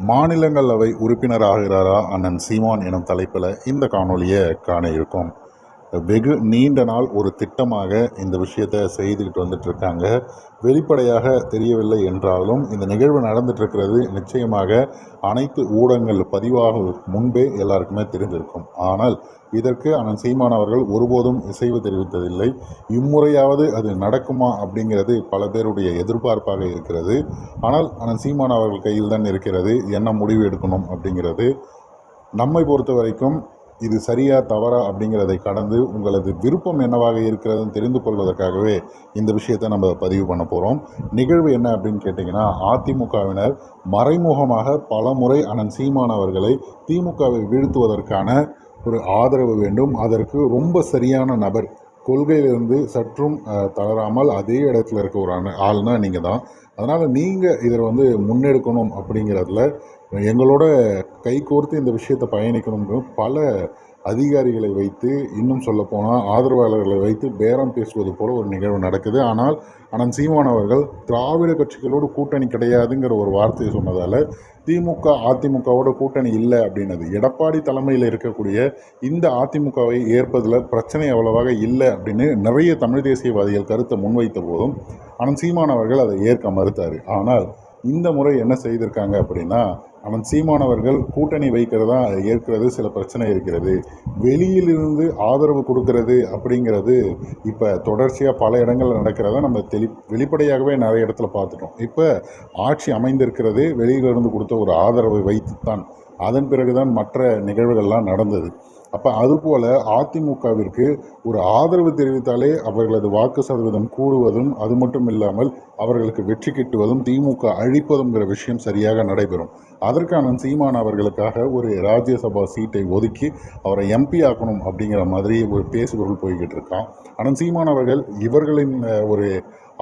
மாநிலங்களவை உறுப்பினராகிறாரா அண்ணன் சீமான் எனும் தலைப்பில் இந்த காணொலியை காண இருக்கோம். வெகு நீண்ட நாள் ஒரு திட்டமாக இந்த விஷயத்தை செய்துக்கிட்டு வந்துட்டு இருக்காங்க. வெளிப்படையாக தெரியவில்லை என்றாலும் இந்த நிகழ்வு நடந்துட்டு இருக்கிறது நிச்சயமாக அனைத்து ஊடகங்கள் பதிவாகுவதற்கு முன்பே எல்லாருக்குமே தெரிந்திருக்கும். ஆனால் இதற்கு அண்ணன் சீமான் அவர்கள் ஒருபோதும் இசைவு தெரிவித்ததில்லை. இம்முறையாவது அது நடக்குமா அப்படிங்கிறது பல பேருடைய எதிர்பார்ப்பாக இருக்கிறது. ஆனால் அண்ணன் சீமான் அவர்கள் கையில் தான் இருக்கிறது என்ன முடிவு எடுக்கணும் அப்படிங்கிறது. நம்மை பொறுத்த வரைக்கும் இது சரியா தவறா அப்படிங்கிறதை கடந்து உங்களது விருப்பம் என்னவாக இருக்கிறதுன்னு தெரிந்து கொள்வதற்காகவே இந்த விஷயத்தை நம்ம பதிவு பண்ண போகிறோம். நிகழ்வு என்ன அப்படின்னு கேட்டிங்கன்னா, அதிமுகவினர் மறைமுகமாக பல முறை அண்ணன் சீமான் அவர்களை திமுகவை வீழ்த்துவதற்கான ஒரு ஆதரவு வேண்டும். அதற்கு ரொம்ப சரியான நபர், கொள்கையிலிருந்து சற்றும் தளராமல் அதே இடத்துல இருக்க ஒரு ஆள்னா நீங்கள் தான். அதனால் நீங்கள் இதில் முன்னெடுக்கணும் அப்படிங்கிறதுல எங்களோட கைகோர்த்து இந்த விஷயத்தை பயணிக்கணும்னு பல அதிகாரிகளை வைத்து, இன்னும் சொல்லப்போனால் ஆதரவாளர்களை வைத்து பேரம் பேசுவது போல ஒரு நிகழ்வு நடக்குது. ஆனால் அண்ணன் சீமான் அவர்கள் திராவிட கட்சிகளோடு கூட்டணி கிடையாதுங்கிற ஒரு வார்த்தையை சொன்னதால் திமுக அதிமுகவோட கூட்டணி இல்லை அப்படின்னது. எடப்பாடி தலைமையில் இருக்கக்கூடிய இந்த அதிமுகவை ஏற்பதில் பிரச்சனை அவ்வளவாக இல்லை அப்படின்னு நிறைய தமிழ் தேசியவாதிகள் கருத்தை முன்வைத்த போதும் அண்ணன் சீமான் அவர்கள் அதை ஏற்க மறுத்தார். ஆனால் இந்த முறை என்ன செய்திருக்காங்க அப்படின்னா, அவன் சீமான் அவர்கள் கூட்டணி வைக்கிறதா ஏற்கிறது சில பிரச்சனை இருக்கிறது, வெளியிலிருந்து ஆதரவு கொடுக்கறது அப்படிங்கிறது இப்போ தொடர்ச்சியாக பல இடங்கள் நடக்கிறத நம்ம வெளிப்படையாகவே நிறைய இடத்துல பார்த்துட்டோம். இப்போ ஆட்சி அமைந்திருக்கிறது வெளியிலிருந்து கொடுத்த ஒரு ஆதரவை வைத்துத்தான். அதன் பிறகுதான் மற்ற நிகழ்வுகள்லாம் நடந்தது. அப்போ அதுபோல் அதிமுகவிற்கு ஒரு ஆதரவு தெரிவித்தாலே அவர்களது வாக்கு சதவீதம் கூடுவதும், அது மட்டும் இல்லாமல் அவர்களுக்கு வெற்றி கிட்டுவதும், திமுக அழிப்பதுங்கிற விஷயம் சரியாக நடைபெறும். அதற்கான சீமான் அவர்களுக்காக ஒரு ராஜ்யசபா சீட்டை ஒதுக்கி அவரை எம்பி ஆக்கணும் அப்படிங்கிற மாதிரி ஒரு பேசுபொருள் போய்கிட்டு இருக்கான். ஆனால் சீமான் அவர்கள் இவர்களின் ஒரு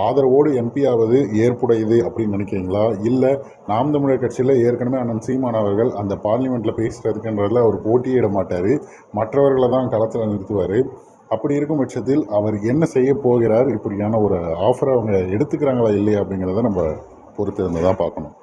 ஆதரவோடு எம்பி ஆவது ஏற்புடையது அப்படின்னு நினைக்கிறீங்களா? இல்லை நாம் தமிழர் கட்சியில் ஏற்கனவே அண்ணன் சீமான் அவர்கள் அந்த பார்லிமெண்ட்டில் பேசுகிறதுக்குன்றதில் அவர் போட்டியிட மாட்டார், மற்றவர்களை தான் களத்தில் நிறுத்துவார். அப்படி இருக்கும் பட்சத்தில் அவர் என்ன செய்ய போகிறார், இப்படியான ஒரு ஆஃபரை அவங்க எடுத்துக்கிறாங்களா இல்லையா அப்படிங்கிறத நம்ம பொறுத்து இருந்து தான் பார்க்கணும்.